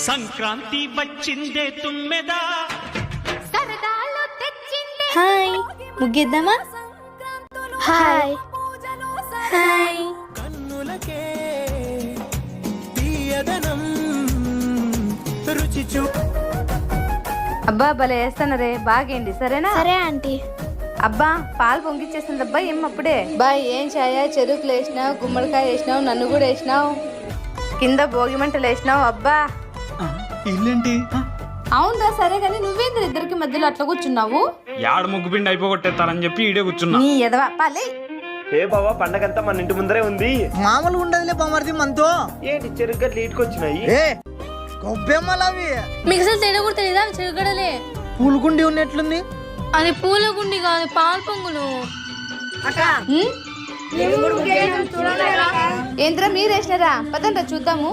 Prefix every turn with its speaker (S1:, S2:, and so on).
S1: సంక్రాంతి వచ్చిందే తుమ్మెదా
S2: సరదాలు తెచ్చిందే
S3: హాయ్ ముగిద్దామా హాయ్ హాయ్
S4: కన్నులకే తీయదనం రుచి చూ.
S5: అబ్బా భలే వేస్తానరే బాగేండి సరేనా.
S3: సరే ఆంటీ.
S5: అబ్బా పాలు పొంగిచ్చేసింది అబ్బా ఏం అప్పుడే.
S6: బా ఏం ఛాయ చెరుకులు వేసినావు, గుమ్మడికాయ వేసినావు, నన్ను కూడా వేసినావు,
S5: కింద భోగి మంటలు వేసినావు. అబ్బా
S1: ఇల్లేంటి
S6: అవునరా సరే కానీ నువ్వేంద్ర ఇద్దరికి మధ్యలో అట్లా కూర్చున్నావు?
S1: యాడ ముగ్గు పిండి అయిపోగొట్టేస్తారని చెప్పి ఈడే కూర్చున్నా.
S5: నీ ఎదవా పాలే.
S7: ఏ బావా పండగంతా మన ఇంటి ముందరే ఉంది.
S4: మామూలు ఉండదులే బామర్ది మనతో.
S7: ఏంటి చెరుగట్లు ఈటుకొచ్చినాయి?
S4: ఏ కొబ్బెమ్మలవి
S3: మీకు అసలు తేడా కూడా తెలియదా? అవి చెరుగడలే.
S4: పూలుకుండి ఉన్నట్లుంది.
S3: అది పూల గుండి కాదు, పాల పొంగులు.
S6: ఏంద్రా మీరు వేసినారా? పదండ్రా చూద్దాము.